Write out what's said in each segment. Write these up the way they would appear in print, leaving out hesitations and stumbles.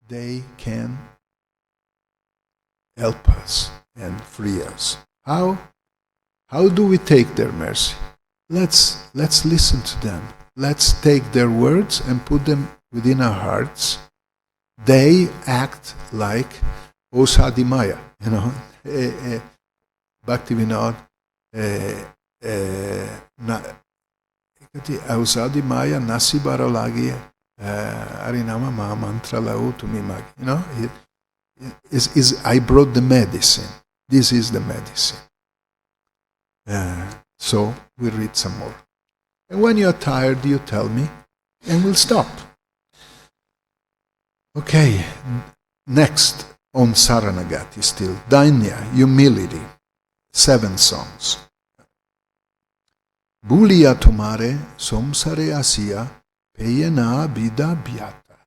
they can help us and free us. How? How do we take their mercy? Let's listen to them. Let's take their words and put them within our hearts. They act like Osadi Maya, Bhaktivinoda, Osadi Maya Nasi Baralagi Arinama Mahamantra Lautumimag. I brought the medicine. This is the medicine. So we read some more. And when you're tired, you tell me, and we'll stop. Okay, next on Saranagati still. Dainya, humility. 7 songs. Bulia tomare somsare asia peyena bida biata.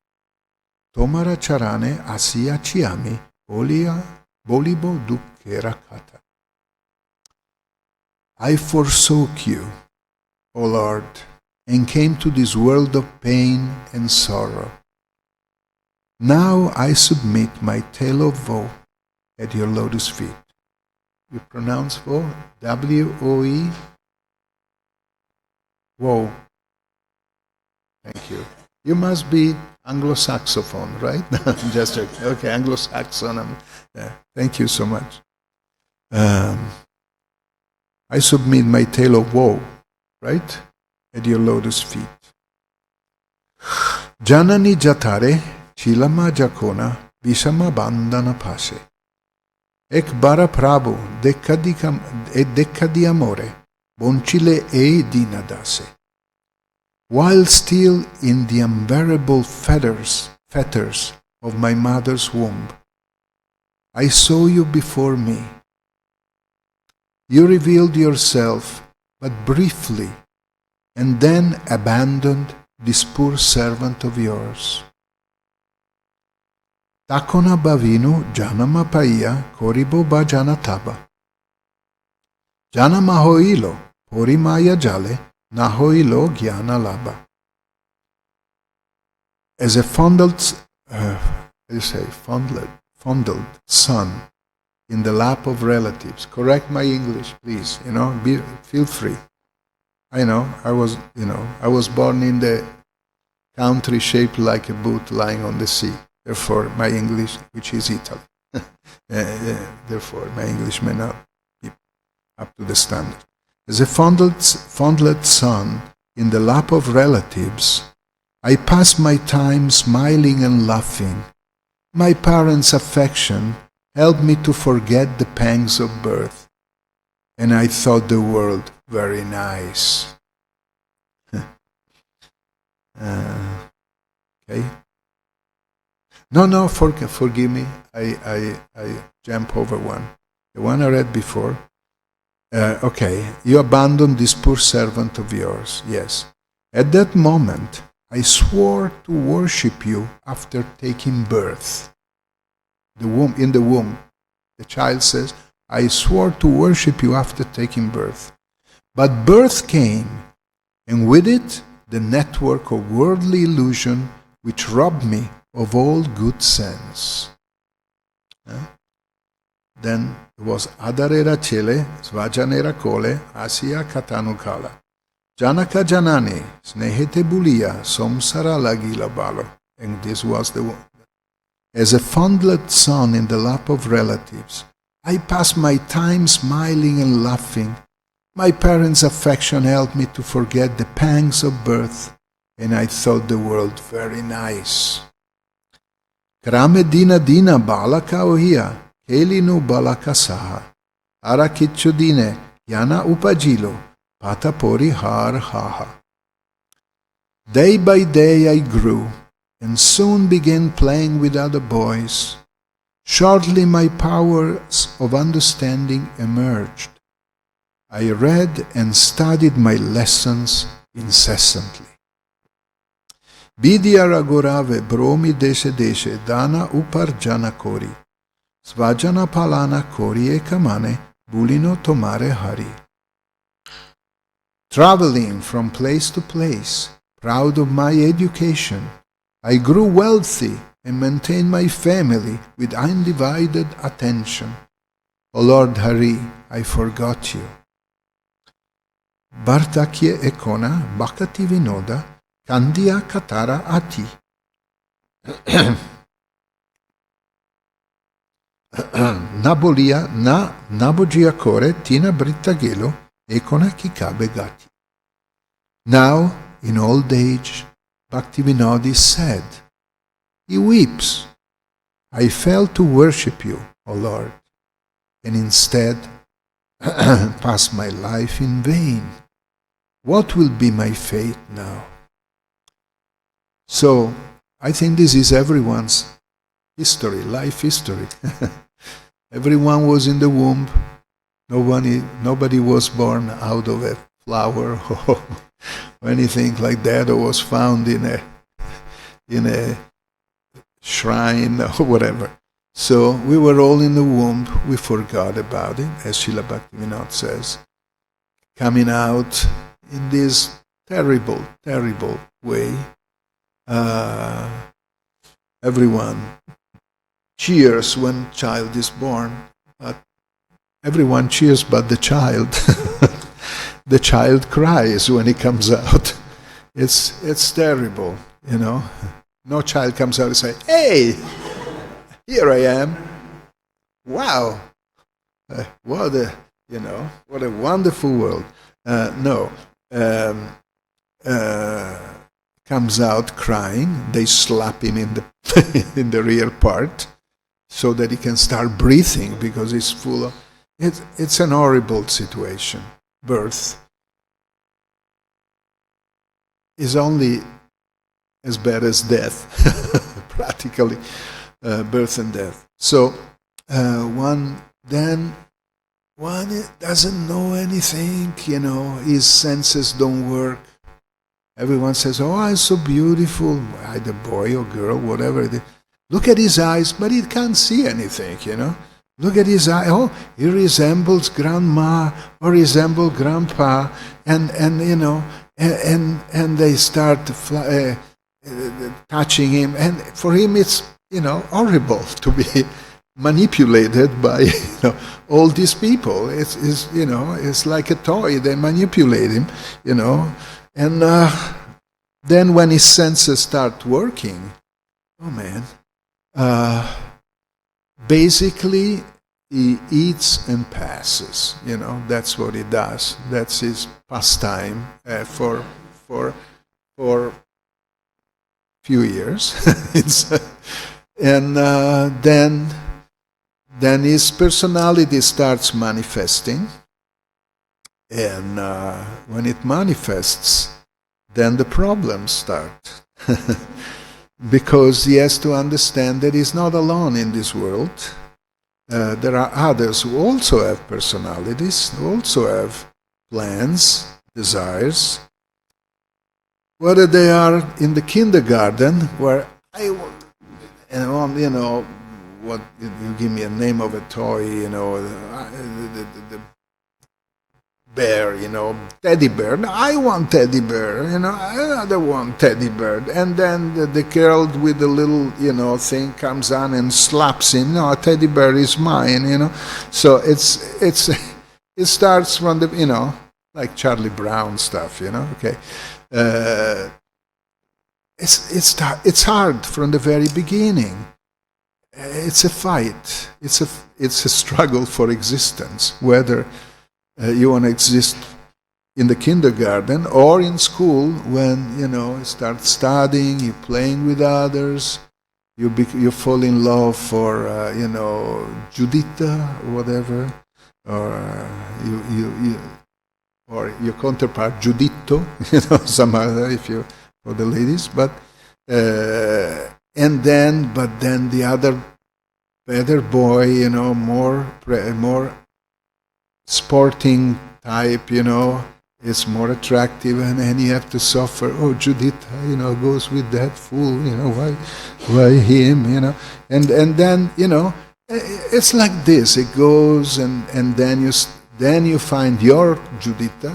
Tomara charane asia chiami bolibo dukkera kata. I forsook you, O Lord, and came to this world of pain and sorrow. Now I submit my tale of woe at your lotus feet. You pronounce woe? W-O-E? Woe. Thank you. You must be Anglo-Saxophone, right? Just joking. Okay, Anglo-Saxon. Thank you so much. I submit my tale of woe, right? At your lotus feet. Janani jatare chilama jakona visama bandana pase. Ek bara Prabhu decca di amore, boncile e dinadase. While still in the unbearable fetters of my mother's womb, I saw you before me. You revealed yourself, but briefly, and then abandoned this poor servant of yours. Takona bavinu janama paiya koribo ba janataba. Janama hoilo porimaya jale nahoilo gyana laba. As a fondled son in the lap of relatives. Correct my English, please. Feel free. I know I was born in the country shaped like a boat lying on the sea. Therefore, my English, which is Italy, therefore my English may not be up to the standard. As a fondled son in the lap of relatives, I pass my time smiling and laughing. My parents' affection helped me to forget the pangs of birth, and I thought the world very nice. Okay. No, forgive me. I jump over one. The one I read before. Okay, you abandoned this poor servant of yours. Yes. At that moment, I swore to worship you after taking birth. In the womb, the child says, I swore to worship you after taking birth. But birth came, and with it, the network of worldly illusion which robbed me of all good sense. Then it was Adarera Chele, Svajanera Kole, Asia Katanukala. Janaka Janani, Snehete Bulia, Somsara Lagila Balo. And this was the one. As a fondled son in the lap of relatives, I pass my time smiling and laughing. My parents' affection helped me to forget the pangs of birth, and I thought the world very nice. Krame dina dina balaka ohia, kelinu balaka saha. Arakicho dine, yana upajilo, patapori har haha. Day by day I grew, and soon began playing with other boys. Shortly my powers of understanding emerged. I read and studied my lessons incessantly. Vidya ragorave bromi deshe dana uparjana kori. Svajana palana kori ekamane bulino tomare hari. Traveling from place to place, proud of my education, I grew wealthy and maintain my family with undivided attention. O Lord Hari, I forgot you. Bhartakye ekona Bhaktivinoda kandiya katara ati. Nabolia na nabojia kore tina brittagelo ekona kikabe gati. Now, in old age, Bhaktivinoda is sad. He weeps. I failed to worship you, O Lord, and instead pass my life in vain. What will be my fate now? So, I think this is everyone's history, life history. Everyone was in the womb. Nobody was born out of a flower or anything like that, or was found in a shrine or whatever. So we were all in the womb. We forgot about it, as Srila Bhaktivinoda says, coming out in this terrible, terrible way. Everyone cheers when child is born, but everyone cheers but the child. The child cries when he comes out. It's terrible, you know. No child comes out and says, "Hey, here I am! Wow, what a wonderful world." No, comes out crying. They slap him in the in the rear part so that he can start breathing because he's full of. It's an horrible situation. Birth is only as bad as death, practically, birth and death. So one doesn't know anything, you know, his senses don't work. Everyone says, "Oh, I'm so beautiful," either boy or girl, whatever it is. Look at his eyes, but he can't see anything, you know. Look at his eye. Oh, he resembles grandma or resembles grandpa, and you know, and they start touching him, and for him it's, you know, horrible to be manipulated by, you know, all these people. It's you know, it's like a toy. They manipulate him, you know, and then when his senses start working, oh man. Basically, he eats and passes. You know, that's what he does. That's his pastime for few years. And then his personality starts manifesting. And when it manifests, then the problems start. Because he has to understand that he's not alone in this world. There are others who also have personalities, who also have plans, desires. Whether they are in the kindergarten, where you know, what you give me a name of a toy, you know, the bear, you know, teddy bear. No, I want teddy bear, you know, I don't want teddy bear. And then the girl with the little, you know, thing comes on and slaps him. No, teddy bear is mine, you know. So it starts from the, you know, like Charlie Brown stuff, you know. Okay, it's hard from the very beginning. It's a fight. It's a struggle for existence, whether you want to exist in the kindergarten or in school when, you know, you start studying, you're playing with others, you fall in love for, you know, Judita or whatever, or your counterpart Judito, you know, some other, if you, for the ladies, but then the other better boy, you know, more sporting type, you know, is more attractive, and then you have to suffer. Oh, Judita, you know, goes with that fool, you know, why him, you know, and then, you know, it's like this. It goes, and then you find your Judita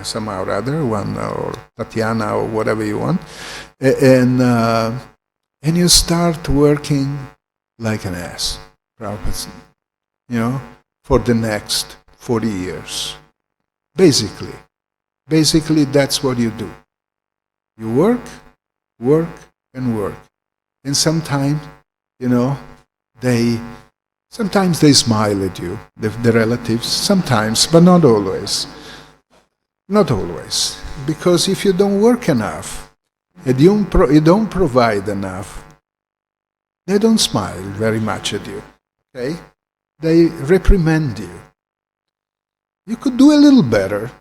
somehow or other, one or Tatiana or whatever you want, and and you start working like an ass, Prabhupada, for the next 40 years. Basically, that's what you do. You work, and work. And sometimes, sometimes they smile at you, the relatives, sometimes, but not always. Not always. Because if you don't work enough, and you don't provide enough, they don't smile very much at you. Okay? They reprimand you. You could do a little better,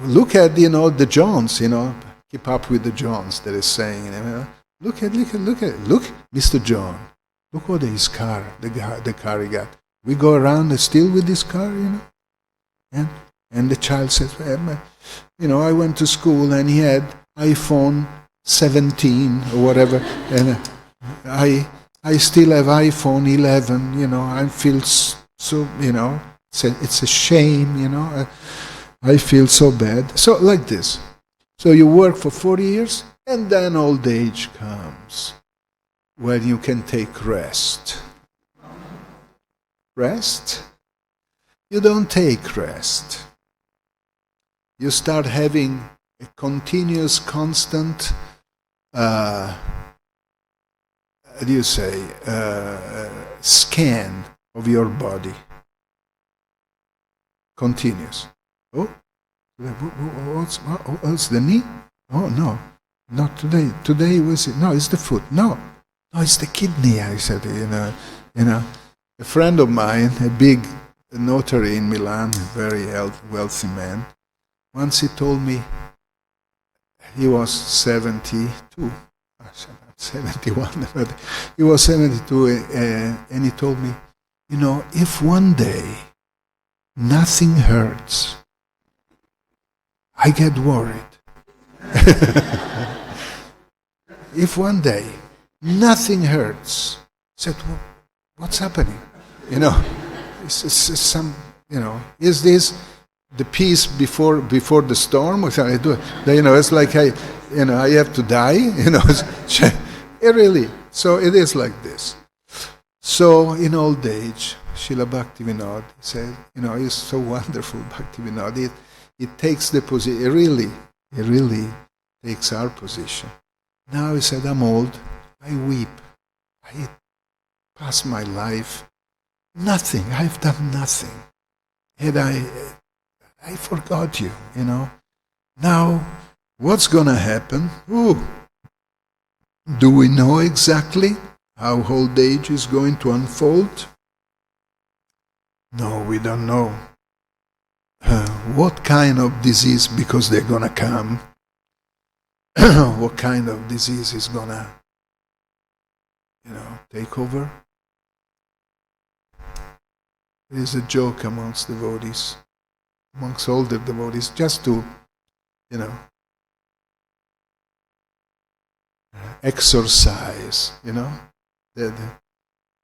Look at, the Jones, keep up with the Jones that is saying, look, Mr. John, look what his car, the car he got. We go around still with this car, and the child says, I went to school and he had iPhone 17 or whatever, and I still have iPhone 11, I feel so, it's a shame, I feel so bad. So like this. So you work for 40 years, and then old age comes, when you can take rest. Rest? You don't take rest. You start having a continuous, constant, scan of your body. Continuous. Oh, what's the knee? Oh, no, not today. Today it's the foot. No, it's the kidney. I said, a friend of mine, a big notary in Milan, a very wealthy man. Once he told me, he was 72. I said, 71, but he was 72, and he told me, if one day nothing hurts, I get worried. If one day nothing hurts, I said, what's happening? Is this the peace before the storm? It's like I have to die. Really. So it is like this. So in old age, Srila Bhaktivinoda says, it's so wonderful, Bhaktivinoda. It takes the position. It really takes our position. Now he said, I'm old. I weep. I pass my life. Nothing. I've done nothing. And I forgot you, Now, what's going to happen? Do we know exactly how old age is going to unfold? No, we don't know. What kind of disease, because they're going to come, what kind of disease is going to, take over? There is a joke amongst devotees, amongst older devotees, just to, exorcise, They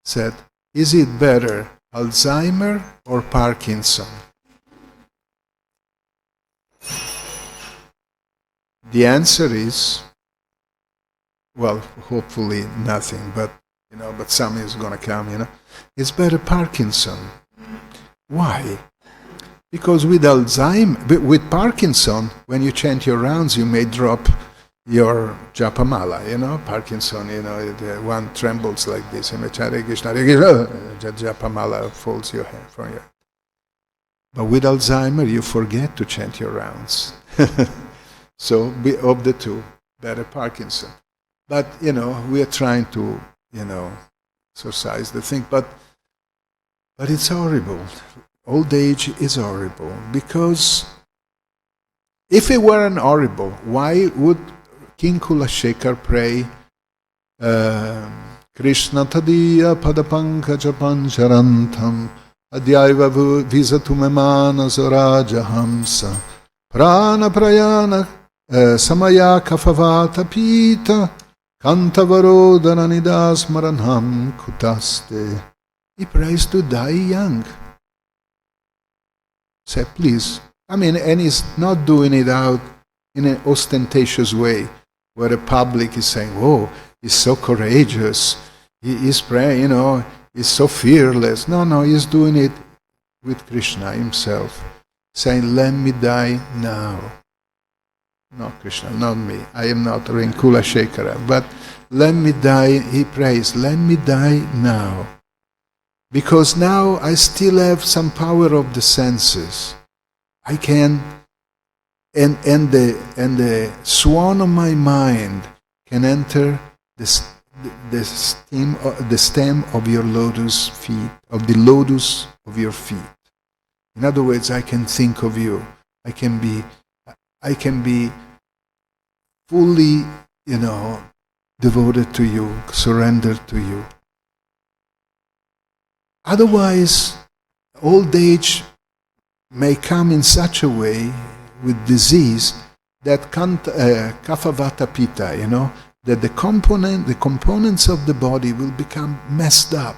said, is it better Alzheimer or Parkinson? The answer is, well, hopefully nothing, but something is going to come, It's better Parkinson. Why? Because with Parkinson, when you chant your rounds, you may drop your japamala, Parkinson, the one trembles like this, and japamala falls from your. But with Alzheimer, you forget to chant your rounds. So, of the two, better Parkinson. But, we are trying to, exercise the thing, but it's horrible. Old age is horrible, because if it weren't horrible, why would King Kulashekar pray, Krishna tadiya padapankaja pancharantam adyaiva visatumemana zoraja hamsa prana prayana samaya kafavata pita kantavarodana nidas maranham kutaste. He prays to die young. Say, please. And he's not doing it out in an ostentatious way. where the public is saying, "Oh, he's so courageous. He's praying, he's so fearless." No, he's doing it with Krishna himself, saying, "Let me die now." Not Krishna, not me. I am not Rinkula Shekara, but let me die, he prays, let me die now. Because now I still have some power of the senses. I can, and the swan of my mind can enter the stem of your lotus feet, of the lotus of your feet. In other words, I can think of you. I can be fully, devoted to you, surrendered to you. Otherwise, old age may come in such a way with disease that kaphavata pitta, that the components of the body will become messed up.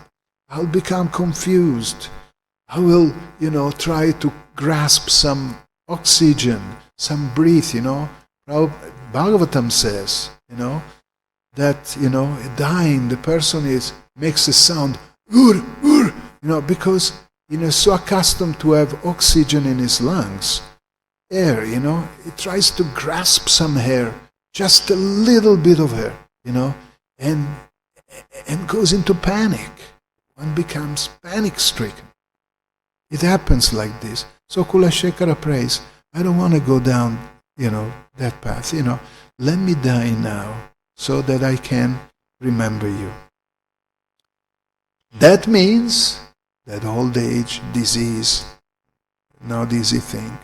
I'll become confused. I will, try to grasp some oxygen, some breath, Bhagavatam says, that, dying, the person makes a sound, because, so accustomed to have oxygen in his lungs, air, he tries to grasp some air, just a little bit of air, and goes into panic. One becomes panic-stricken. It happens like this. So Kulashekara prays, I don't want to go down, that path, let me die now so that I can remember you. That means that old age, disease, not easy thing.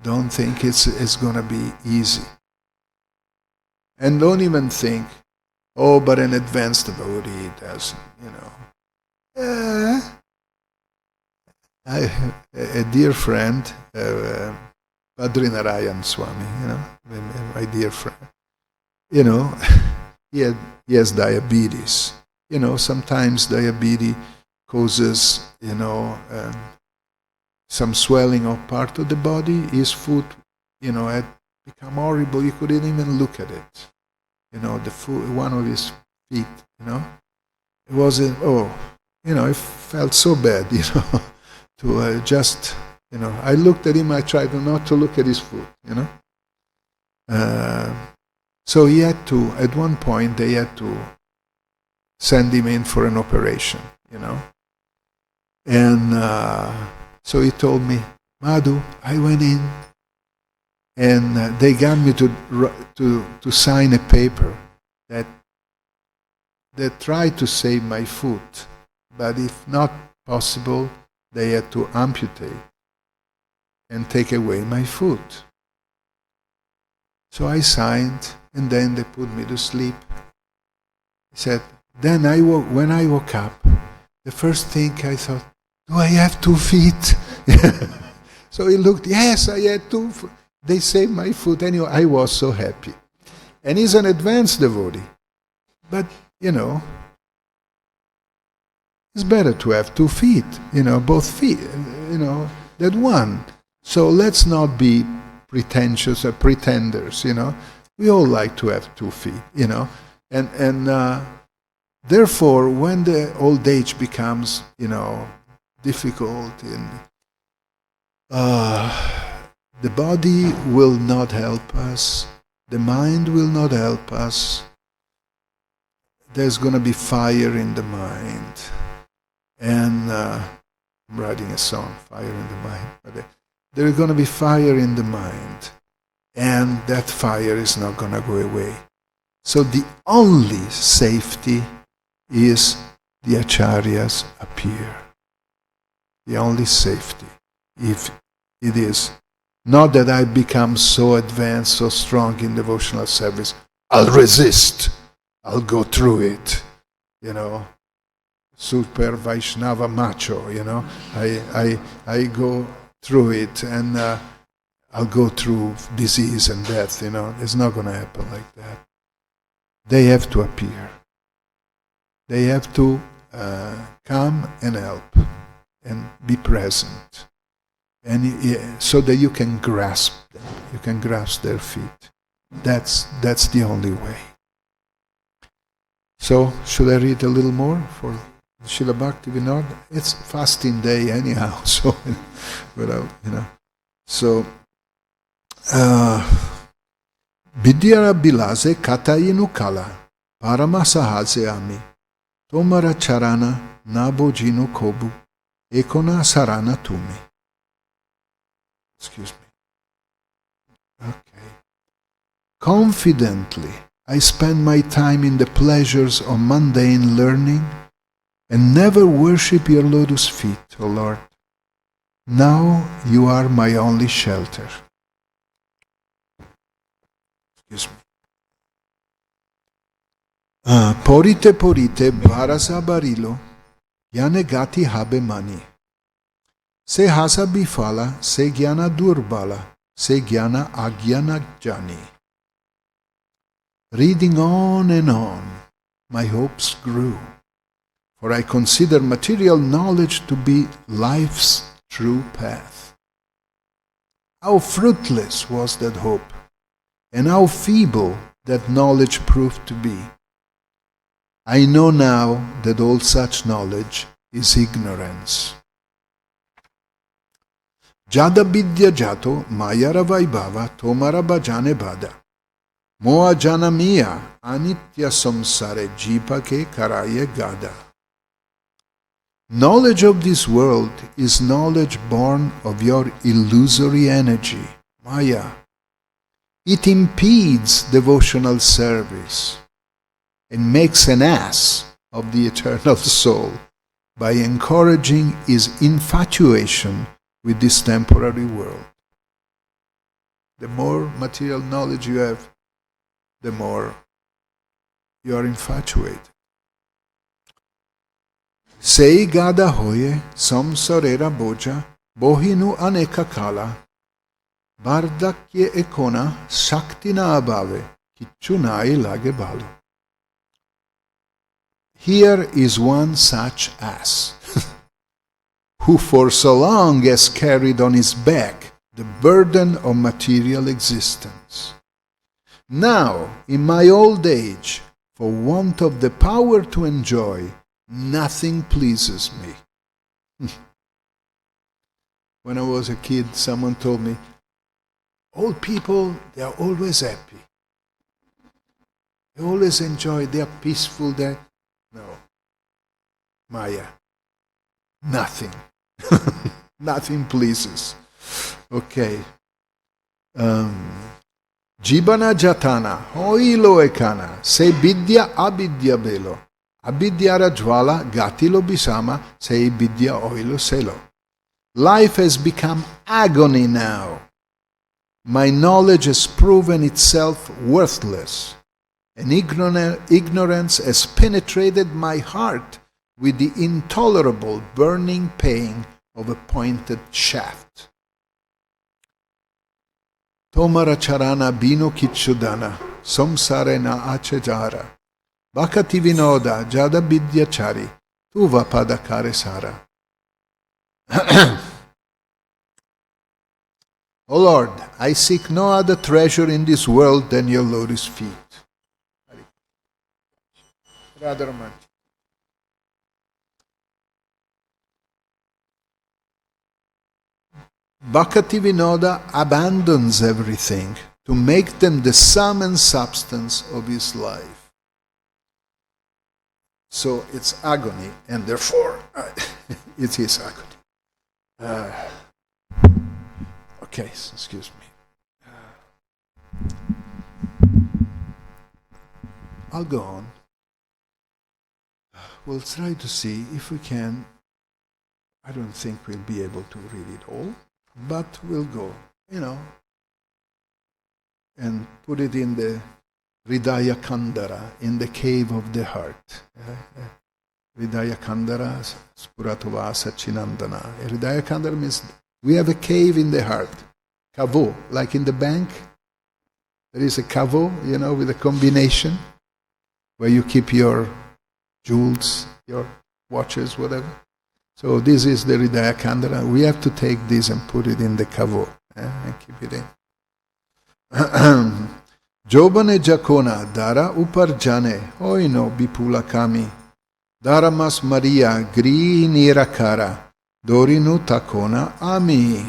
Don't think it's going to be easy. And don't even think, but an advanced devotee doesn't, I have a dear friend, Padri Narayan Swami, my dear friend. He has diabetes. Sometimes diabetes causes, some swelling of part of the body. His foot, had become horrible. You couldn't even look at it. The foot, one of his feet, it wasn't, it felt so bad, to just, I looked at him, I tried not to look at his foot, So he had to, at one point, they had to send him in for an operation, And so he told me, Madhu, I went in, and they got me to sign a paper that tried to save my foot, but if not possible, they had to amputate and take away my foot. So I signed, and then they put me to sleep. He said, then when I woke up, the first thing I thought, do I have 2 feet? So he looked, yes, I had 2 feet. They saved my foot. Anyway, I was so happy. And he's an advanced devotee. But, it's better to have 2 feet, both feet, than one. So let's not be pretentious or pretenders, We all like to have 2 feet, And therefore, when the old age becomes, difficult, and the body will not help us, the mind will not help us. There's going to be fire in the mind. And I'm writing a song, Fire in the Mind. But there's going to be fire in the mind. And that fire is not going to go away. So the only safety is the acharyas appear. The only safety. If it is not that I become so advanced, so strong in devotional service, I'll resist. I'll go through it. Super Vaishnava macho, I go through it, and I'll go through disease and death, It's not going to happen like that. They have to appear. They have to come and help and be present, and so that you can grasp them. You can grasp their feet. That's the only way. So, should I read a little more for Srila Bhaktivinoda? It's fasting day anyhow, so without, So, Vidyara bilaze katayinu kala, paramasahaze ami, tomara charana nabojinu kobu, ekona sarana tumi. Excuse me. Okay. Confidently, I spend my time in the pleasures of mundane learning and never worship your lotus feet, O Lord. Now you are my only shelter. Excuse me. Porite porite bharasa barilo, yane gati habe mani. Se hasa bifala, se gyana durbala, se gyana agyana jani. Reading on and on, my hopes grew, for I consider material knowledge to be life's true path. How fruitless was that hope, and how feeble that knowledge proved to be. I know now that all such knowledge is ignorance. Jada vidya jato mayara vaibhava tomara bhajane bhada. Moa jana mia anitya samsare jipa ke karaye gada. Knowledge of this world is knowledge born of your illusory energy, maya. It impedes devotional service and makes an ass of the eternal soul by encouraging his infatuation with this temporary world. The more material knowledge you have, the more you are infatuated. Sei gada hoye samsarera boja bohinu aneka kala bardakye ekona shaktina abave kichunai lage balo. Here is one such ass who for so long has carried on his back the burden of material existence. Now, in my old age, for want of the power to enjoy, nothing pleases me. When I was a kid, someone told me, old people, they are always happy. They always enjoy, they are peaceful. No. Maya. Nothing. Nothing pleases. Okay. Jibana jatana, hoilo ekana, se bidya abidya belo. Abidyara jwala gatilo bisama, se bidya oilo selo. Life has become agony now. My knowledge has proven itself worthless, and ignorance has penetrated my heart with the intolerable burning pain of a pointed shaft. Tomara charana bino kichudana, samsare na achejara, Bhaktivinoda jada vidyachari, tuva padakare sara. O Lord, I seek no other treasure in this world than your lotus feet. Radharaman. Bhaktivinoda abandons everything to make them the sum and substance of his life. So it's agony, and therefore it is agony. Okay, excuse me. I'll go on. We'll try to see if we can. I don't think we'll be able to read it all, but we'll go, and put it in the Hridaya Kandara, in the cave of the heart. Hridaya Kandara, Spuratova Sachinandana. Hridaya Kandara means we have a cave in the heart. Kavo, like in the bank. There is a kavo, with a combination where you keep your jewels, your watches, whatever. So this is the Hridaya Kandara. We have to take this and put it in the kavo and keep it in. Giovane Jacona, Dara Uparjane, Oino Bipula Kami, Daramas Maria, Gri Nirakara, Dorinu Takona Ami.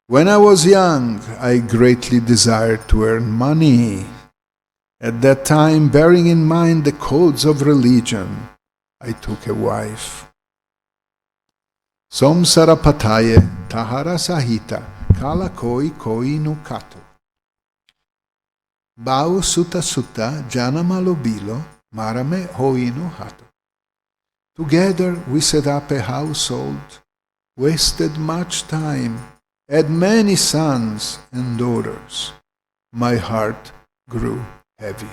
When I was young, I greatly desired to earn money. At that time, bearing in mind the codes of religion, I took a wife. Somsarapataye Tahara Sahita, Kala Koi Koi no Kato. Bau Sutta Sutta Janamalobilo, Marame Hoinu Hato. Together we set up a household, wasted much time, had many sons and daughters. My heart grew heavy.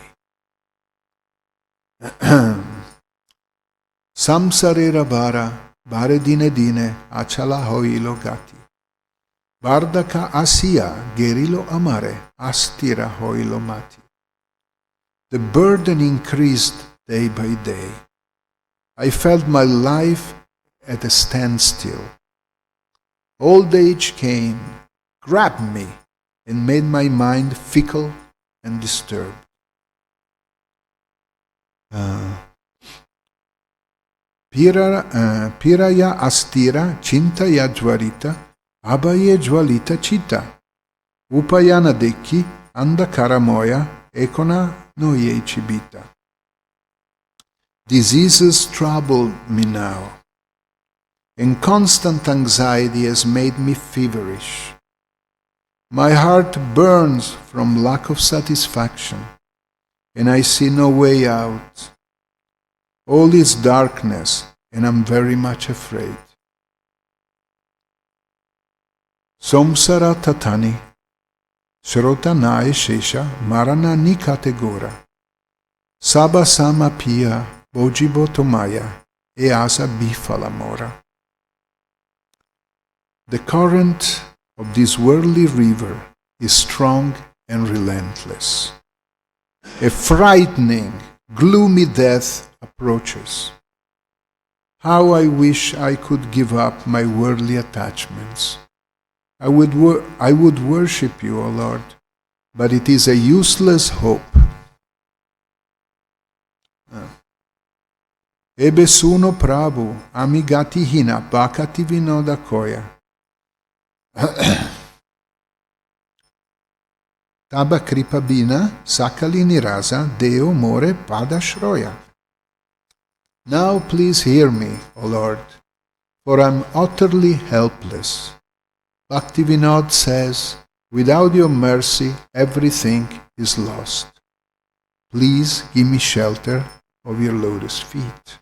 Samsarera bara, bare dine dine, achala hoilo gati. Bardaka asia, gerilo amare, astira hoilo mati. The burden increased day by day. I felt my life at a standstill. Old age came, grabbed me, and made my mind fickle and disturbed. Piraya astira chintaya jvarita abaye jvalita chita upayana dekki andakara moya ekona noye chibita. Diseases troubled me now, and constant anxiety has made me feverish. My heart burns from lack of satisfaction, and I see no way out. All is darkness, and I'm very much afraid. Somsara tatani, srotanae shesha, marana nikategora, saba sama pia, bojibotomaya, e asa bifala mora. The current of this worldly river is strong and relentless. A frightening, gloomy death approaches. How I wish I could give up my worldly attachments. I would worship you, O Lord, but it is a useless hope. Ebe suno Prabhu, amigati hina, Bhaktivinoda koya. Taba kripabina, sakali nirasa, deo more padashroya. Now please hear me, O Lord, for I am utterly helpless. Bhaktivinoda says, without your mercy, everything is lost. Please give me shelter of your lotus feet.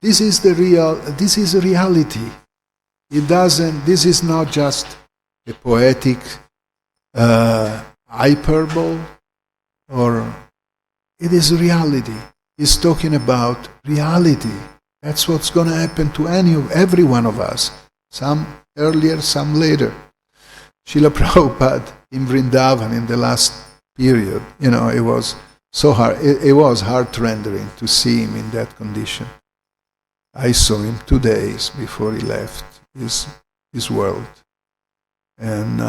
This is reality. This is not just a poetic hyperbole, or it is reality. It's talking about reality. That's what's going to happen to every one of us. Some earlier, some later. Srila Prabhupada in Vrindavan in the last period, it was so hard. It was heart-rending to see him in that condition. I saw him 2 days before he left his world. And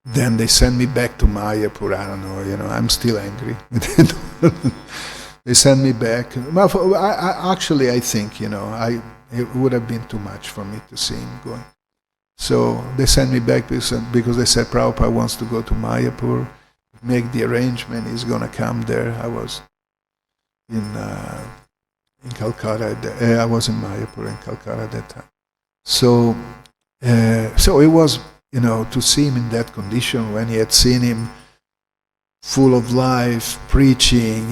then they sent me back to Mayapur. I don't know, I'm still angry. They sent me back. Actually, I think, it would have been too much for me to see him going. So they sent me back because they said Prabhupada wants to go to Mayapur, make the arrangement, he's going to come there. I was in Calcutta. I was in Mayapur in Calcutta at that time. So it was, to see him in that condition when he had seen him full of life, preaching,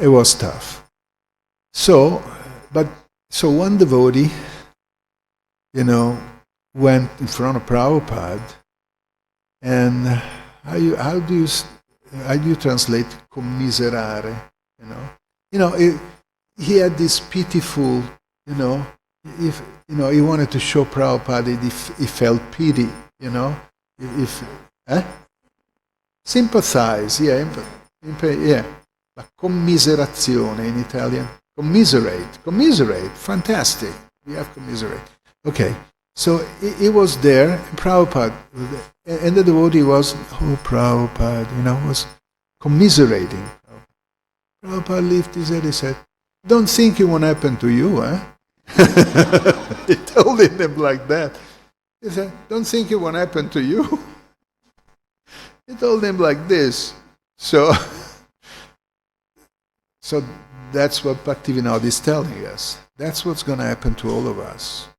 it was tough. So one devotee, went in front of Prabhupada, and how do you translate commiserare? He had this pitiful, if he wanted to show Prabhupada if he felt pity, sympathize, yeah, la commiserazione in Italian, commiserate, fantastic. We have commiserate. Okay, So he was there, and Prabhupada, and the devotee was, oh Prabhupada, was commiserating. Prabhupada lifted his head, he said, don't think it won't happen to you, eh? He told him like that. He said, don't think it won't happen to you. He told him like this. So that's what Bhaktivinoda is telling us. That's what's going to happen to all of us.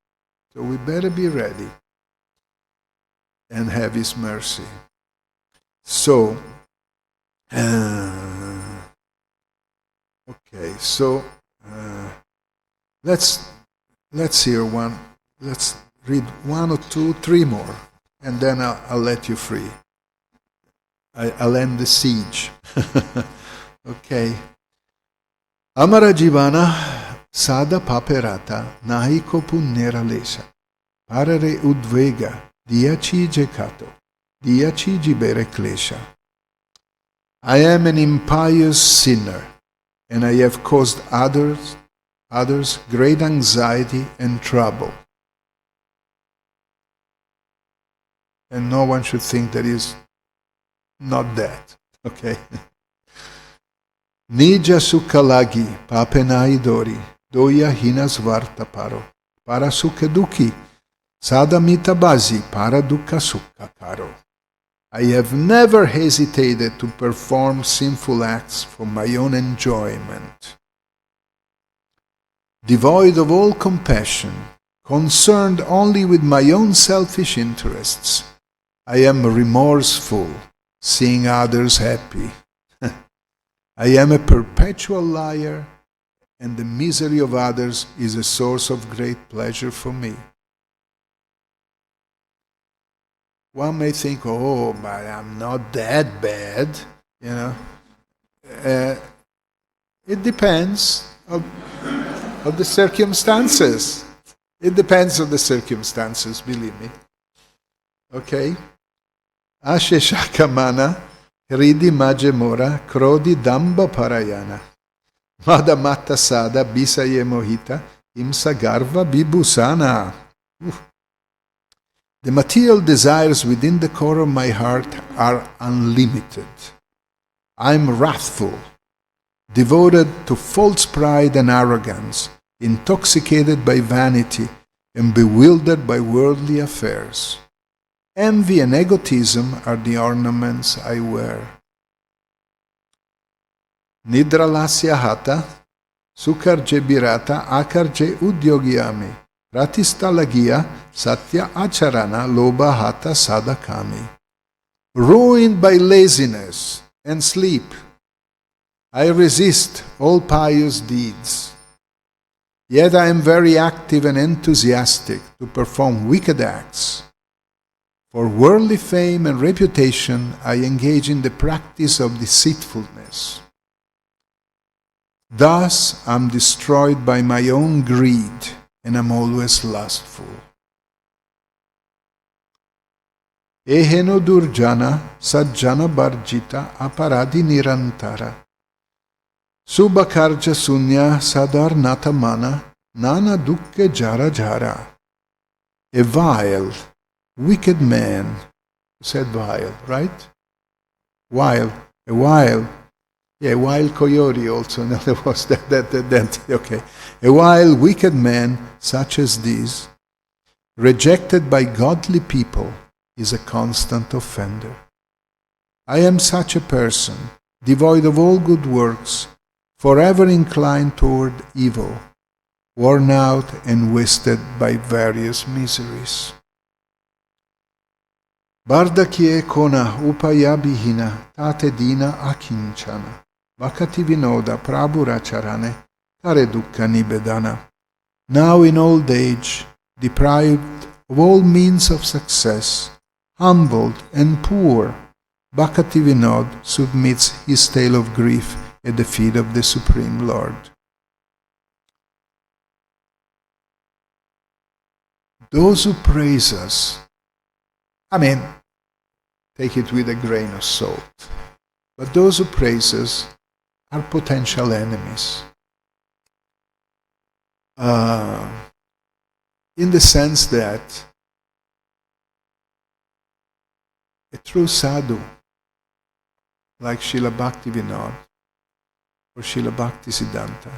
So we better be ready and have His mercy. So, okay, so let's hear one. Let's read one or two, three more, and then I'll let you free. I'll end the siege. Okay. Amara Jivana Sada Paperata Nahiko Punnera Lesha Parare Udvega Diaci Jekato Diaci Jibere Klesha. I am an impious sinner, and I have caused others great anxiety and trouble. And no one should think that is not that. Okay? Nija sukhalagi papenai dori doya hinas varta paro para sukha duki sadamita bazi para dukkha sukha karo. I have never hesitated to perform sinful acts for my own enjoyment. Devoid of all compassion, concerned only with my own selfish interests, I am remorseful, seeing others happy. I am a perpetual liar, and the misery of others is a source of great pleasure for me. One may think, oh, but I'm not that bad, It depends of the circumstances. It depends on the circumstances, believe me. Okay? Asheshakamana Ridi Majemora Krodi Damba Parayana Mada Matta Sada Bisaye Mohita Imsa Garva Bibusana. The material desires within the core of my heart are unlimited. I am wrathful, devoted to false pride and arrogance, intoxicated by vanity, and bewildered by worldly affairs. Envy and egotism are the ornaments I wear. Nidralasya hata, sukarje birata, akarje udyogyami, ratistalagia, satya acharana, loba hata sadakami. Ruined by laziness and sleep, I resist all pious deeds. Yet I am very active and enthusiastic to perform wicked acts. For worldly fame and reputation, I engage in the practice of deceitfulness. Thus, I am destroyed by my own greed, and am always lustful. Eheno durjana sajjana barjita aparadi nirantara. Subhakarja sunya sadar natamana nana dukke jara jara. A vile, wicked man, said vile, right? Wild, a wild, yeah, wild coyote also. No, there was that. Okay, a wild, wicked man such as this, rejected by godly people, is a constant offender. I am such a person, devoid of all good works, forever inclined toward evil, worn out and wasted by various miseries. Bardakye kona upayabhihina tate dina akinchana Bhaktivinoda Prabhu racharane tare dukkha nibedana. Now in old age, deprived of all means of success, humbled and poor, Bhaktivinoda submits his tale of grief at the feet of the Supreme Lord. Those who praise us, take it with a grain of salt, but those who praise us are potential enemies. In the sense that a true sadhu, like Srila Bhaktivinoda or Srila Bhaktisiddhanta,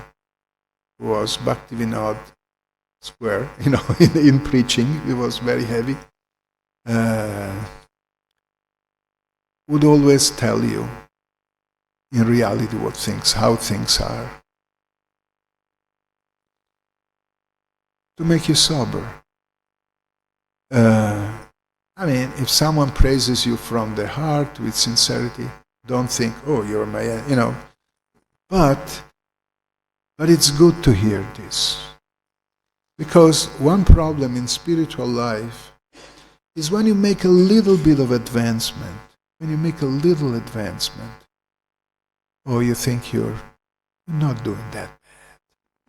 who was Bhaktivinoda square, in preaching, he was very heavy, would always tell you in reality how things are, to make you sober. If someone praises you from the heart with sincerity, don't think, oh, you're my, but it's good to hear this. Because one problem in spiritual life is when you make a little bit of advancement, or you think you're not doing that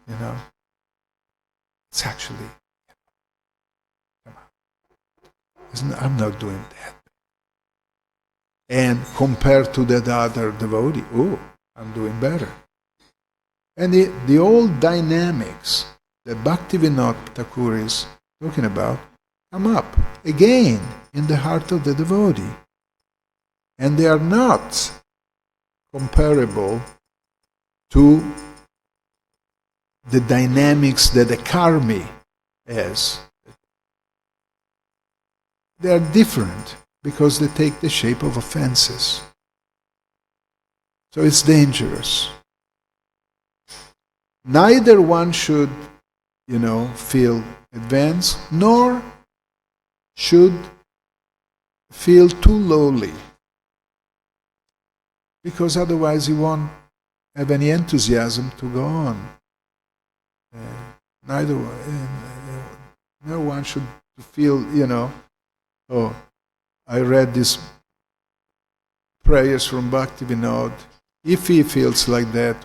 bad, it's actually, I'm not doing that. And compared to that other devotee, oh, I'm doing better. And the old dynamics that Bhaktivinoda Thakur is talking about come up again in the heart of the devotee. And they are not comparable to the dynamics that the karmi has. They are different because they take the shape of offenses. So it's dangerous. Neither one should, feel advanced, nor should feel too lowly. Because otherwise you won't have any enthusiasm to go on. No one should feel, oh, I read these prayers from Bhaktivinoda. If he feels like that,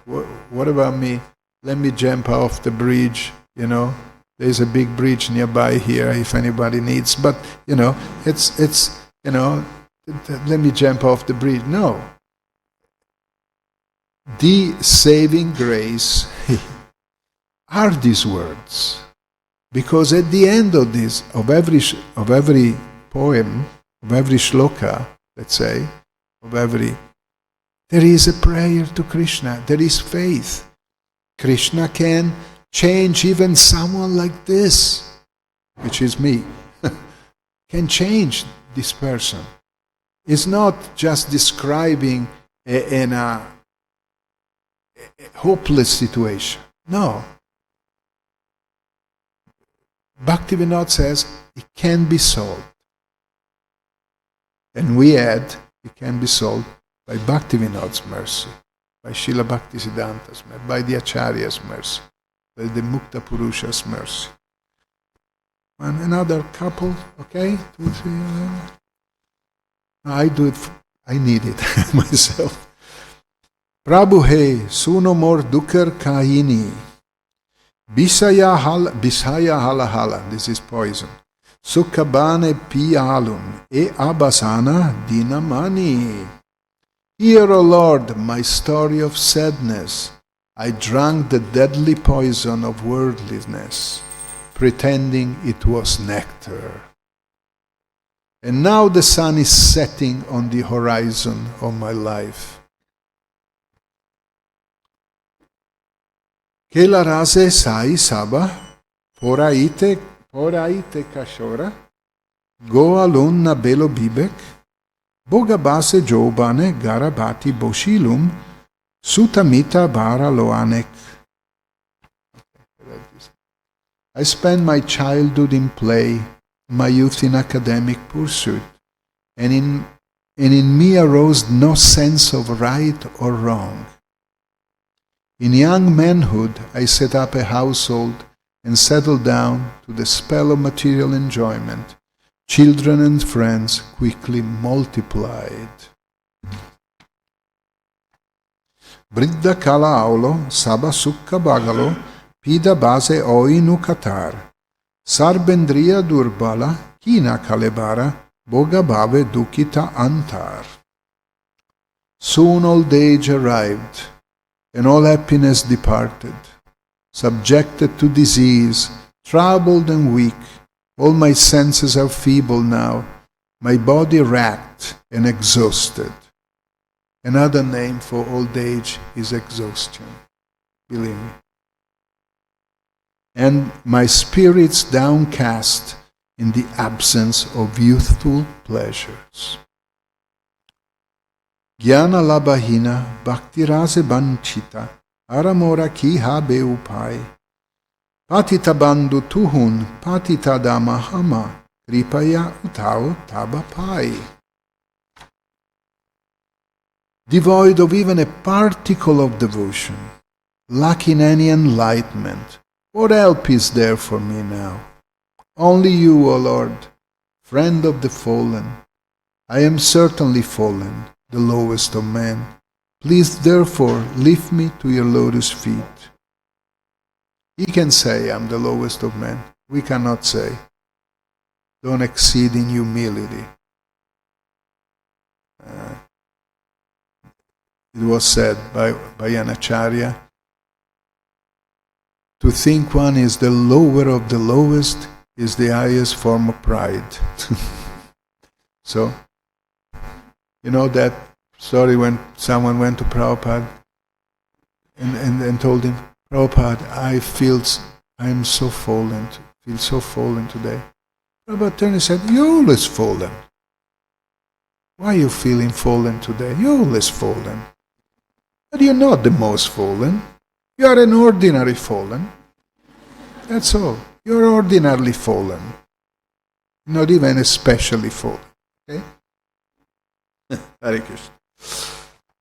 what about me? Let me jump off the bridge, There's a big bridge nearby here if anybody needs. But, it's let me jump off the bridge. No. The saving grace are these words. Because at the end of this, of every poem, of every shloka, let's say, there is a prayer to Krishna, there is faith. Krishna can change even someone like this, which is me, can change this person. It's not just describing a hopeless situation. No. Bhaktivinoda says it can be solved. And we add, it can be solved by Bhaktivinoda's mercy, by Srila Bhaktisiddhanta's mercy, by the Acharya's mercy, by the Mukta Purusha's mercy. And another couple, okay? 2, 3, I do it, I need it myself. Prabhu he, suno mor dukar kaini. Bisaya halahala, this is poison. Sukhabane pialum, e abasana dinamani. Hear, O Lord, my story of sadness. I drank the deadly poison of worldliness, pretending it was nectar. And now the sun is setting on the horizon of my life. Che la rase sai saba, poraite kashora, go alunna belo bibek, bogabase jobane garabati boshilum, sutamita bara loanek. I spent my childhood in play, my youth in academic pursuit, and in me arose no sense of right or wrong. In young manhood, I set up a household and settled down to the spell of material enjoyment. Children and friends quickly multiplied. Briddha kala aulo, saba sukka bagalo, pida base oinu katar. Sarbendriya durbala, kina kalebara, boga bhave dukita antar. Soon old age arrived, and all happiness departed. Subjected to disease, troubled and weak, all my senses are feeble now, my body racked and exhausted. Another name for old age is exhaustion, believe me. And my spirits downcast in the absence of youthful pleasures. Jnana labahina bhakti rase banchita aramora ki habe upai. Patita bandhu tuhun patita damahama kripaya utao tabapai. Devoid of even a particle of devotion, lacking any enlightenment, what help is there for me now? Only you, O Lord, friend of the fallen. I am certainly fallen, the lowest of men. Please therefore lift me to your lotus feet. He can say, I'm the lowest of men. We cannot say, don't exceed in humility. It was said by an acharya, to think one is the lower of the lowest is the highest form of pride. So, you know that story when someone went to Prabhupada and told him, Prabhupada, I am so fallen, feel so fallen today. Prabhupada turned and said, you're always fallen. Why are you feeling fallen today? You're always fallen. But you're not the most fallen. You are an ordinary fallen. That's all. You're ordinarily fallen. Not even especially fallen. Okay? Hare Krishna.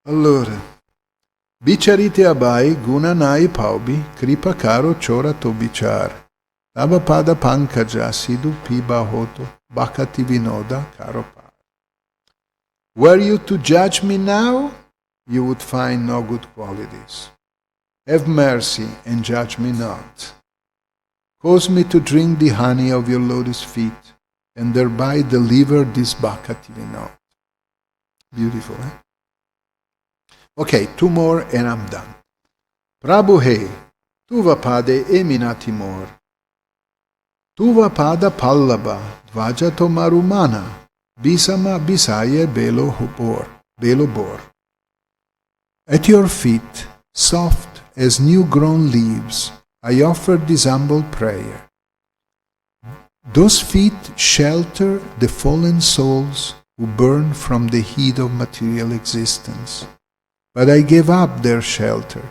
Allora, Bicharite abai gunanai paubi kripa karo chora to bichar. Tabapada pankaja sidu piba hoto Bhaktivinoda karo par. Were you to judge me now, you would find no good qualities. Have mercy and judge me not. Cause me to drink the honey of your lotus feet, and thereby deliver this Bhaktivinoda. Beautiful, eh? Okay, two more and I'm done. Prabhu he, tuva pade eminatimor. Tuva pada pallaba, dvajato marumana, bisama bisaye belo bor. At your feet, soft as new-grown leaves, I offer this humble prayer. Those feet shelter the fallen souls who burn from the heat of material existence. But I gave up their shelter,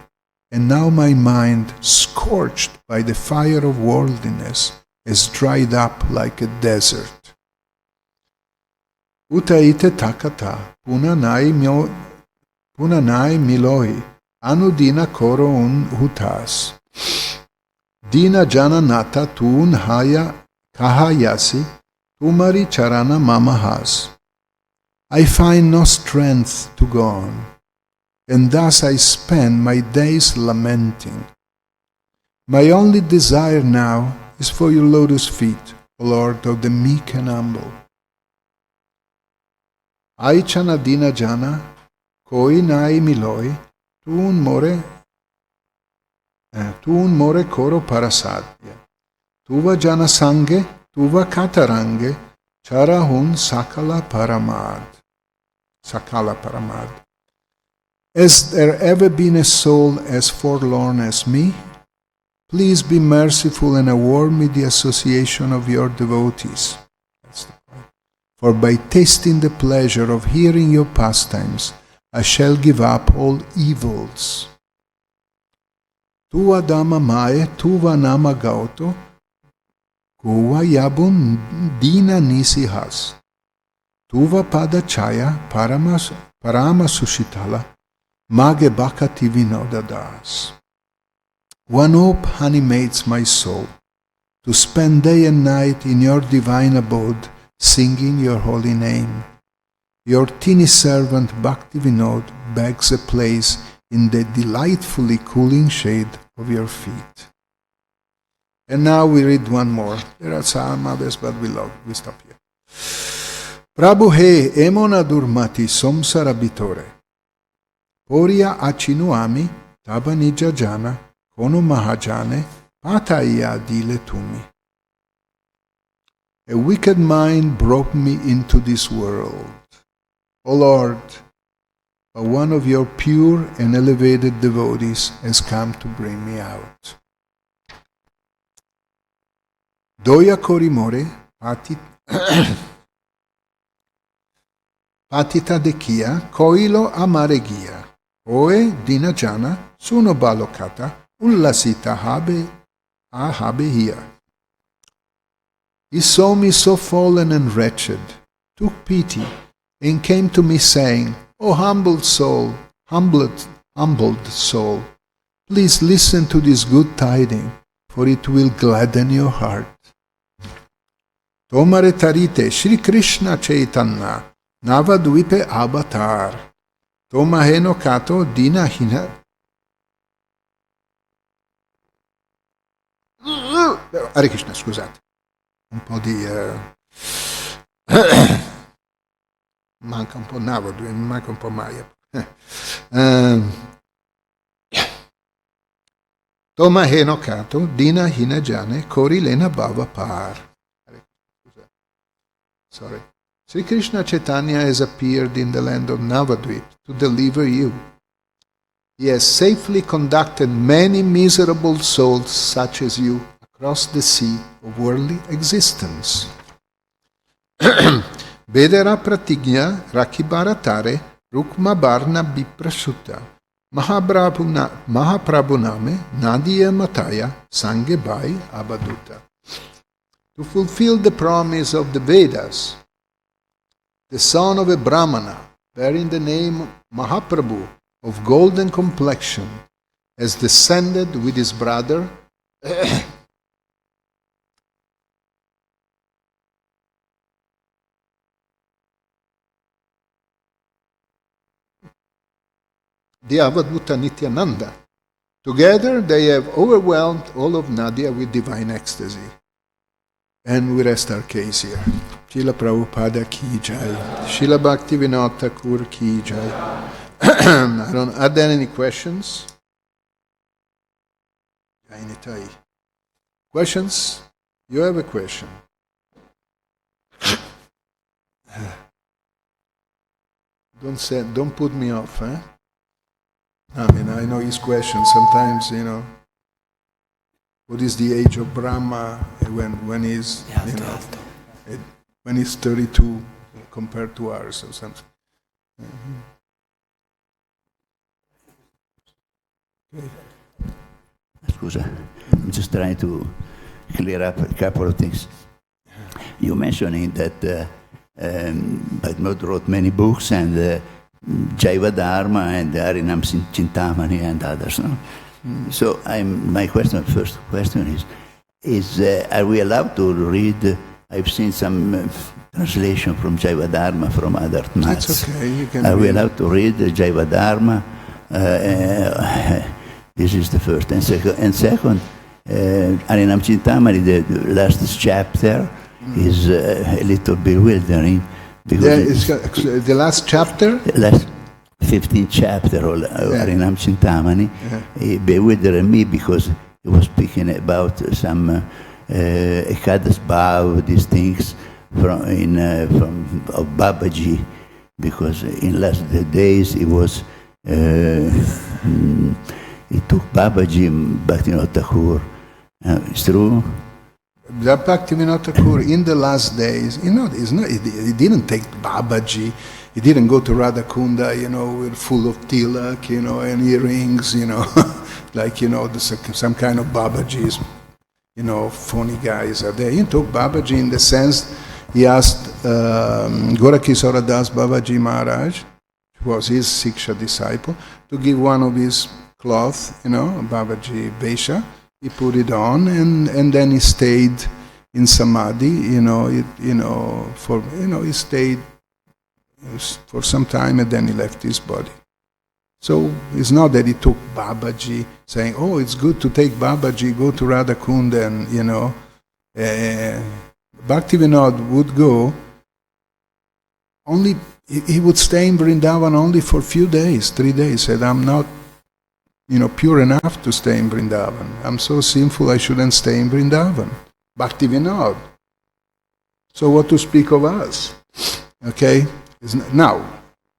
and now my mind, scorched by the fire of worldliness, is dried up like a desert. Utaite takata, punanai miloi, anudina koro un hutas. Dina jananata tuun haya kahayasi, tumari charana mamahas. I find no strength to go on, and thus I spend my days lamenting. My only desire now is for your lotus feet, O Lord of the meek and humble. Aichana dina jana, koi nai miloi, tuun more koro parasadya. Tuva jana sange, tuva katarange, charahun sakala paramad. Has there ever been a soul as forlorn as me? Please be merciful and award me the association of your devotees. That's the point. For by tasting the pleasure of hearing your pastimes, I shall give up all evils. Tua dama mae, tuva nama gauto, kuva yabun dina nisihas. Tuva pada chaya parama sushitala, mage Bhaktivinoda das. One hope animates my soul, to spend day and night in your divine abode, singing your holy name. Your teeny servant Bhaktivinoda begs a place in the delightfully cooling shade of your feet. And now we read one more. There are some others, but we stop here. Prabhu he emona durmati samsara bitore. Poria achinuami tabanija jana kono mahajane pataya dile tumi. A wicked mind brought me into this world. O Lord, but one of your pure and elevated devotees has come to bring me out. Doya korimore patita dekia koilo amaregia. Oe dinajana suno balokata ullasita habe here. He saw me so fallen and wretched, took pity, and came to me saying, O humbled soul, humbled soul, please listen to this good tiding, for it will gladden your heart. Tomare tarite Shri Krishna Chaitanya Navadvipe Avatar. Toma heno kato dina hina. Hare Krishna, scusate. Un po' di... manca un po' Navadvipe, manca un po' Maya. Toma heno kato dina hina jane korilena bhava par. Sorry. Sri Krishna Chaitanya has appeared in the land of Navadvip to deliver you. He has safely conducted many miserable souls such as you across the sea of worldly existence. Vedera pratigna rakibharatare rukmabarna biprasuta Mahaprabhuname Nadia Mataya Sangebai Abaduta. To fulfill the promise of the Vedas, the son of a Brahmana, bearing the name Mahaprabhu of golden complexion, has descended with his brother the Avadhuta Nityananda. Together they have overwhelmed all of Nadia with divine ecstasy. And we rest our case here. Srila Prabhupada ki jai. Srila Bhaktivinoda Thakur ki jai. Are there any questions? Questions? You have a question? Don't put me off, eh? I mean, I know his questions sometimes, what is the age of Brahma when he's, when he's 32 compared to ours or something. Okay. Scusa, I'm just trying to clear up a couple of things. You mentioning that Bhaktivinoda wrote many books and Jaiva Dharma and Harinam Chintamani and others. No? So my first question is are we allowed to read? I've seen some translation from Jaiva Dharma from other mats. It's okay. You can are we allowed to read Jaiva Dharma? This is the first. And second, Harinam Chintamani, the last chapter, is a little bewildering. Because the last chapter? The last 15th chapter of Harinam Chintamani bewildered me because he was speaking about some Ekadas Bhav, these things from of Babaji, because in last days he was he took Babaji, Bhaktivinoda Thakur. It's true? The Bhaktivinoda Thakur in the last days, he didn't take Babaji. He didn't go to Radhakunda, with full of tilak, and earrings, like, some kind of Babajis, phony guys are there. He took Babaji in the sense, he asked Gorakishora Das Babaji Maharaj, who was his Siksha disciple, to give one of his cloth, Babaji Vesha. He put it on, and then he stayed in Samadhi, he stayed for some time, and then he left his body. So it's not that he took Babaji, saying, "Oh, it's good to take Babaji, go to Radhakunda," and Bhaktivinoda would go. Only he would stay in Vrindavan only for a few days, 3 days. Said, "I'm not, pure enough to stay in Vrindavan. I'm so sinful, I shouldn't stay in Vrindavan." Bhaktivinoda. So what to speak of us? Okay? Now,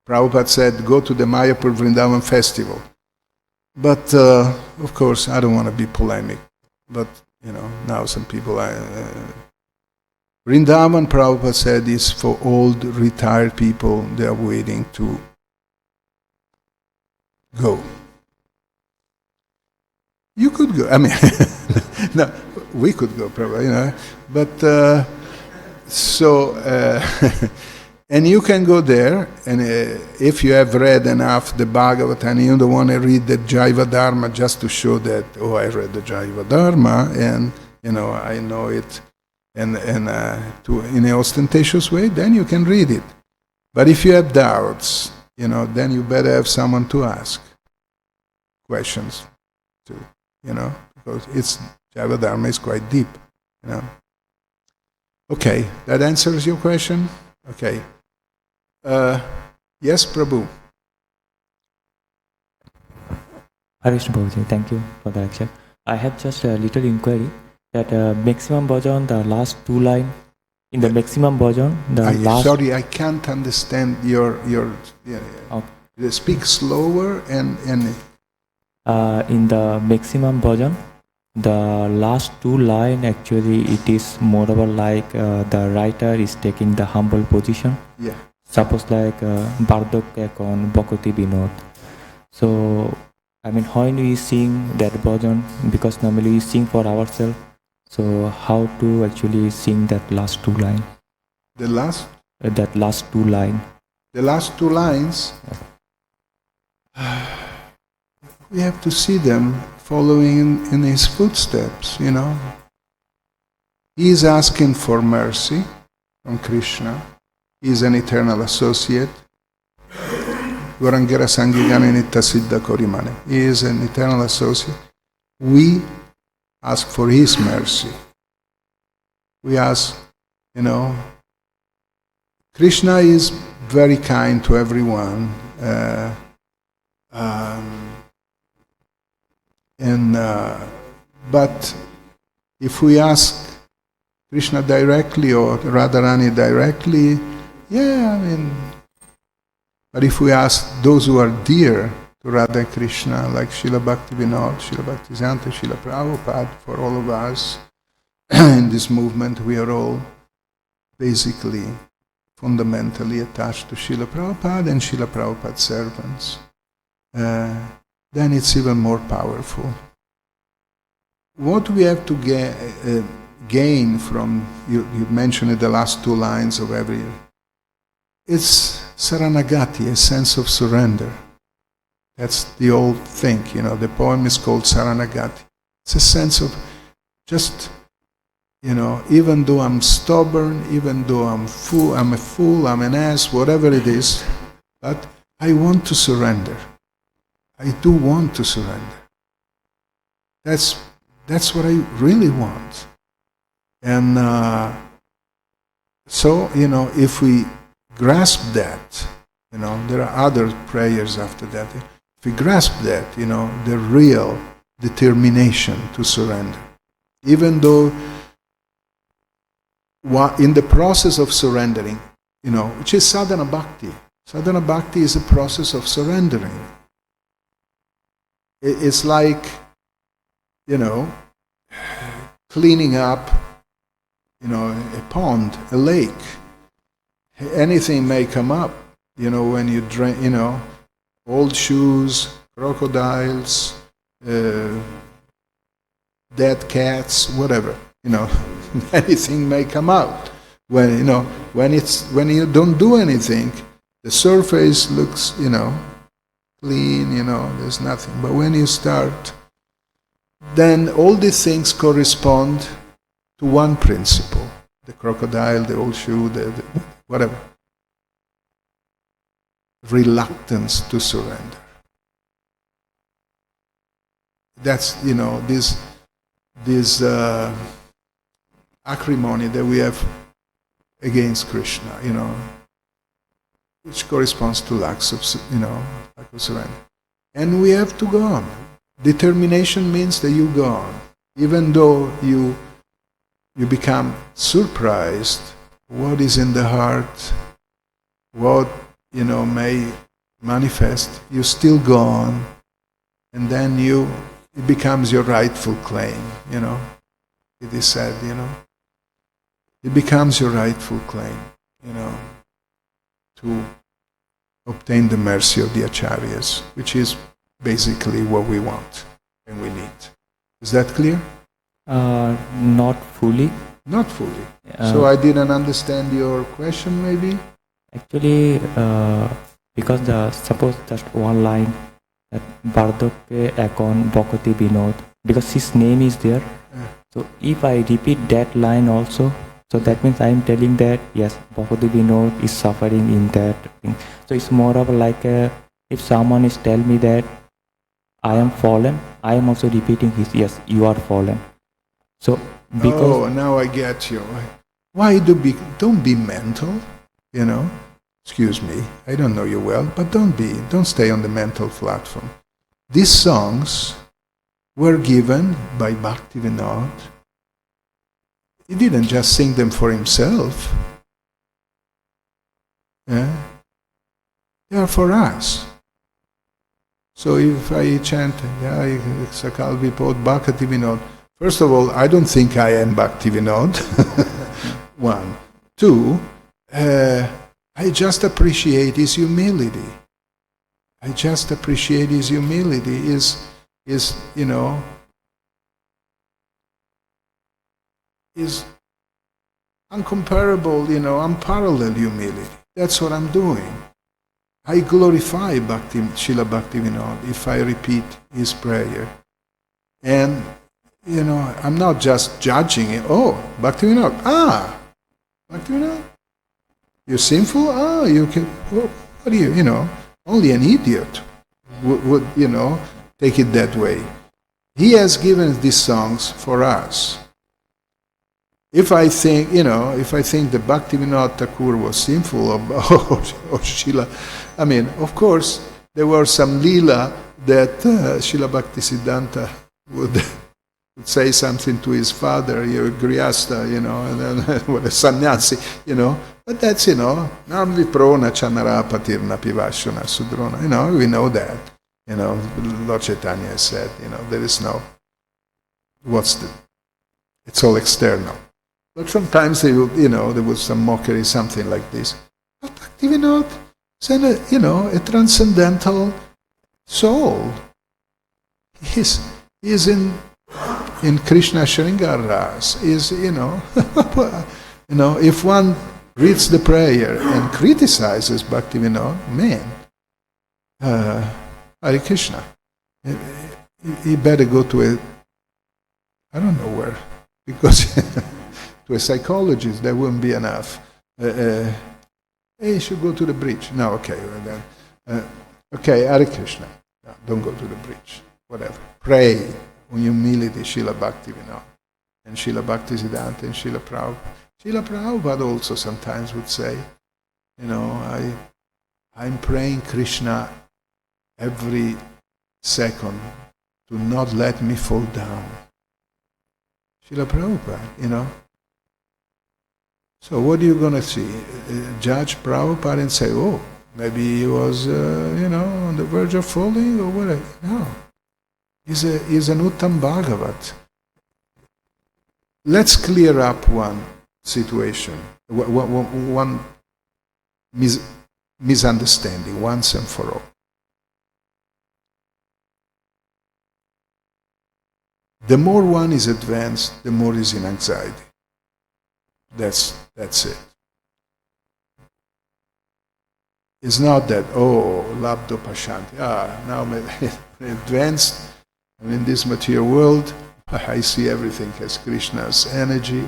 Prabhupada said, go to the Mayapur Vrindavan festival. But, of course, I don't want to be polemic. But, now some people... Vrindavan, Prabhupada said, is for old, retired people. They are waiting to go. You could go. I mean, no, we could go, probably, But, and you can go there, and if you have read enough the Bhagavatam, and you don't want to read the Jaiva Dharma just to show that, I read the Jaiva Dharma, and, I know it, and in an ostentatious way, then you can read it. But if you have doubts, then you better have someone to ask questions to, because Jaiva Dharma is quite deep, Okay, that answers your question? Okay. Yes, Prabhu. Harish Prabhuji, thank you for the lecture. I have just a little inquiry that maximum bhajan, the last two line, in the maximum bhajan, last... Sorry, I can't understand your Okay. Speak slower and... in the maximum bhajan, the last two line, actually, it is moreover like the writer is taking the humble position. Yeah. Suppose like Bardokya on Bhaktivinoda. So, I mean, when we sing that bhajan, because normally we sing for ourselves, so how to actually sing that last two line? The last? That last two line. The last two lines, we have to see them following in his footsteps, He is asking for mercy from Krishna. He is an eternal associate. Gorangera Sangigana Nitta Siddha Korimane. He is an eternal associate. We ask for his mercy. We ask, Krishna is very kind to everyone. But if we ask Krishna directly or Radharani directly, but if we ask those who are dear to Radha Krishna, like Srila Bhaktivinoda, Srila Bhaktisiddhanta, Srila Prabhupada, for all of us in this movement, we are all basically fundamentally attached to Srila Prabhupada and Srila Prabhupada's servants. Then it's even more powerful. What we have to gain from, you mentioned the last two lines of every, it's Saranagati, a sense of surrender. That's the old thing, the poem is called Saranagati. It's a sense of just, even though I'm stubborn, even though I'm a fool, I'm an ass, whatever it is, but I want to surrender. I do want to surrender. That's what I really want. And so, if we grasp that, there are other prayers after that. If we grasp that, the real determination to surrender. Even though in the process of surrendering, which is sadhana bhakti. Sadhana bhakti is a process of surrendering. It's like, cleaning up, a pond, a lake. Anything may come up, when you drink, old shoes, crocodiles, dead cats, whatever, anything may come out. When you don't do anything, the surface looks, clean, there's nothing. But when you start, then all these things correspond to one principle. The crocodile, the old shoe, the whatever. Reluctance to surrender. That's, this acrimony that we have against Krishna, which corresponds to lack of surrender. And we have to go on. Determination means that you go on. Even though you become surprised what is in the heart, what, may manifest, you still go on, and then it becomes your rightful claim, It is said, It becomes your rightful claim, to obtain the mercy of the acharyas, which is basically what we want and we need. Is that clear? Not fully. Not fully. So I didn't understand your question, maybe? Actually, because suppose just one line, that Bardokpe Akon Bhakti Vinod, because his name is there. So if I repeat that line also, so that means I am telling that yes, Bhakti Vinod is suffering in that thing. So it's more of like if someone is tell me that I am fallen, I am also repeating his yes, you are fallen. So because now I get you. Why don't be mental, Excuse me, I don't know you well, but don't stay on the mental platform. These songs were given by Bhaktivinoda. He didn't just sing them for himself. They are for us. So if I chant, Sakal Vipod Bhaktivinoda, first of all, I don't think I am Bhaktivinoda. One. Two, I just appreciate his humility. I just appreciate his humility. Is uncomparable, unparalleled humility. That's what I'm doing. I glorify Srila Bhaktivinoda if I repeat his prayer. And, I'm not just judging it. Oh, Bhaktivinoda. Bhaktivinoda. You're sinful? You can, what are you, only an idiot would, take it that way. He has given these songs for us. If I think, that Bhaktivinoda Thakur was sinful or Srila, of course, there were some lila that Srila Bhaktisiddhanta would say something to his father, you're Grihastha, and then a sannyasi, But that's, Namvi prona chanarapatir napivashana sudrona, we know that. Lord Chaitanya said, there is no, it's all external. But sometimes there was some mockery, something like this. But Bhaktivinoda is a transcendental soul. He's in Krishna Shringar Ras. If one reads the prayer and criticizes Bhaktivinoda, man, Hare Krishna, he better go to I don't know where, because to a psychologist that wouldn't be enough. He should go to the bridge. No, okay, well then. Okay, Hare Krishna. No, don't go to the bridge. Whatever. Pray in humility, Srila Bhaktivinoda, and Srila Bhaktisiddhanta, and Srila Prabhupada. Srila Prabhupada also sometimes would say, I'm praying Krishna every second to not let me fall down. Srila Prabhupada, So what are you going to see? Judge Prabhupada and say, oh, maybe he was, on the verge of falling or whatever. No. He's an Uttam Bhagavat. Let's clear up one situation, one misunderstanding once and for all. The more one is advanced, the more is in anxiety. That's it. It's not that, labdo pashanti. Now I'm advanced, I'm in this material world, I see everything as Krishna's energy.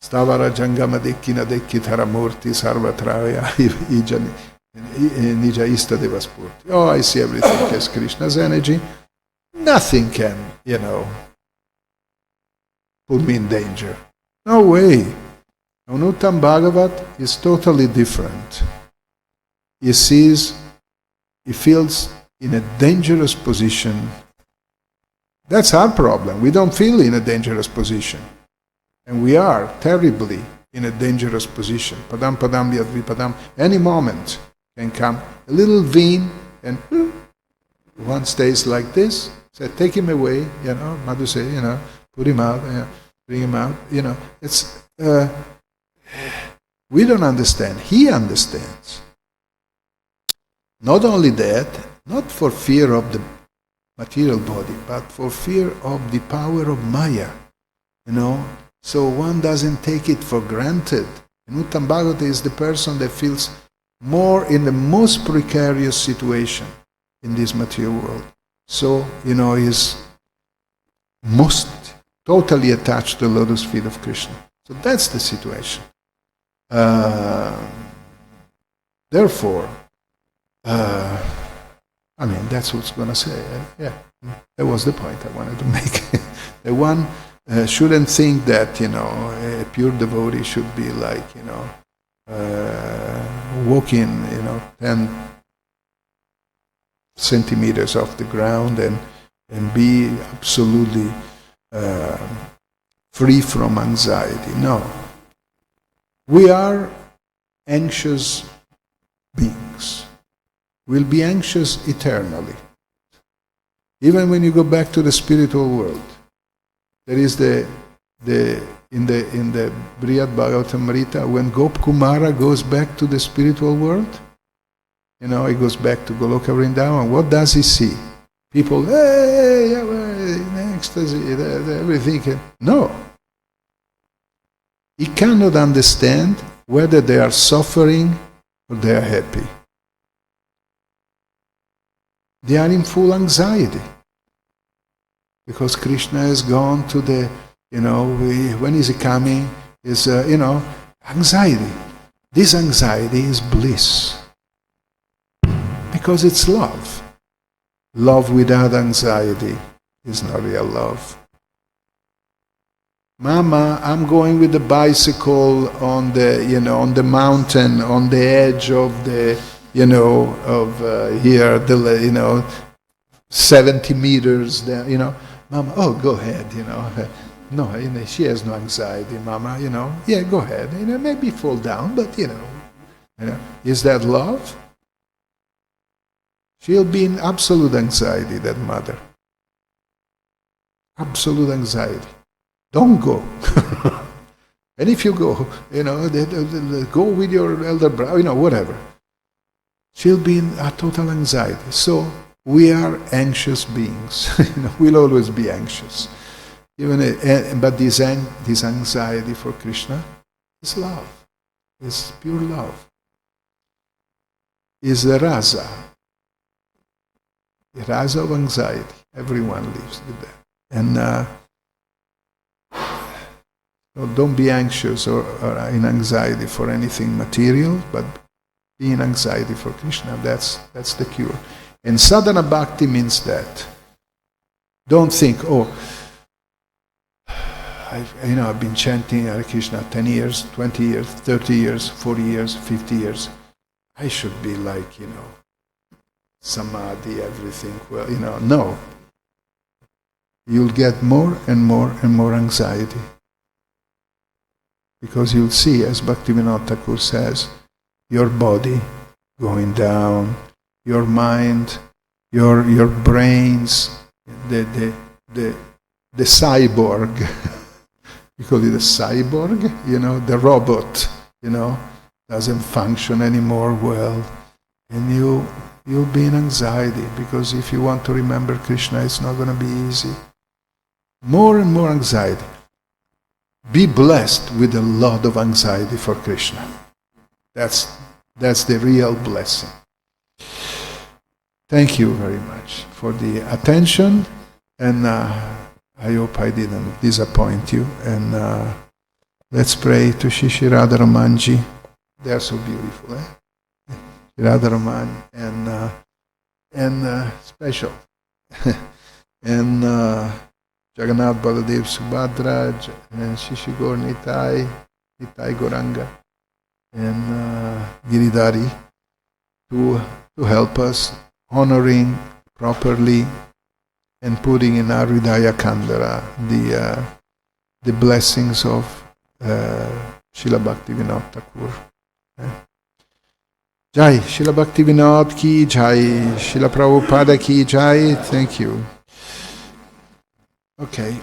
Stavara jangama dekkina dekkitara murti sarvatraya nija ista devaspurti. I see everything as Krishna's energy. Nothing can, put me in danger. No way. Uttam Bhagavat is totally different. He feels in a dangerous position. That's our problem. We don't feel in a dangerous position. And we are terribly in a dangerous position. Padam padam yadvi padam. Any moment can come a little vein and one stays like this. Say, take him away, Madhu say, put him out, bring him out, It's, we don't understand. He understands. Not only that, not for fear of the material body, but for fear of the power of Maya, So one doesn't take it for granted. Uttam Bhagavata is the person that feels more in the most precarious situation in this material world. So, is most totally attached to the lotus feet of Krishna. So that's the situation. Therefore, that's what's going to say. Yeah, that was the point I wanted to make. The one shouldn't think that, a pure devotee should be like, walking, 10 centimeters off the ground and be absolutely free from anxiety. No. We are anxious beings. We'll be anxious eternally. Even when you go back to the spiritual world, there is in the Brihad Bhagavatamrita, when Gop Kumara goes back to the spiritual world, he goes back to Goloka Vrindavan. What does he see? People, hey, in ecstasy, everything. No. He cannot understand whether they are suffering or they are happy. They are in full anxiety. Because Krishna has gone to the, when is he coming? Is, anxiety. This anxiety is bliss. Because it's love. Love without anxiety is not real love. Mama, I'm going with the bicycle on the, on the mountain, on the edge of the, here, 70 meters there, Mama, oh, go ahead, No, she has no anxiety, Mama, yeah, go ahead, maybe fall down, but, is that love? She'll be in absolute anxiety, that mother. Absolute anxiety. Don't go. And if you go, go with your elder brother, whatever. She'll be in a total anxiety. So we are anxious beings. We'll always be anxious. But this anxiety for Krishna is love. It's pure love. Is the rasa. The rasa of anxiety. Everyone lives with that. And so don't be anxious or in anxiety for anything material, but be in anxiety for Krishna. That's the cure. And sadhana bhakti means that. Don't think, I've been chanting Hare Krishna 10 years, 20 years, 30 years, 40 years, 50 years. I should be like, samadhi, everything. Well, no. You'll get more and more and more anxiety. Because you'll see, as Bhaktivinoda Thakur says, your body going down, your mind, your brains, the cyborg, you call it a cyborg, the robot, doesn't function anymore well, and you'll be in anxiety, because if you want to remember Krishna, it's not going to be easy. More and more anxiety. Be blessed with a lot of anxiety for Krishna. That's the real blessing. Thank you very much for the attention, and I hope I didn't disappoint you. And let's pray to Shri Radharamanji. They are so beautiful, eh? Radharaman and special. And Jagannath Baladev Subhadra and Shishigor Nitai Goranga and Giridhari to help us honoring properly and putting in our Hridaya Kandara the blessings of Srila Bhaktivinoda Thakur. Jai, Srila Bhaktivinoda ki jai, Srila Prabhupada ki jai, thank you. Okay.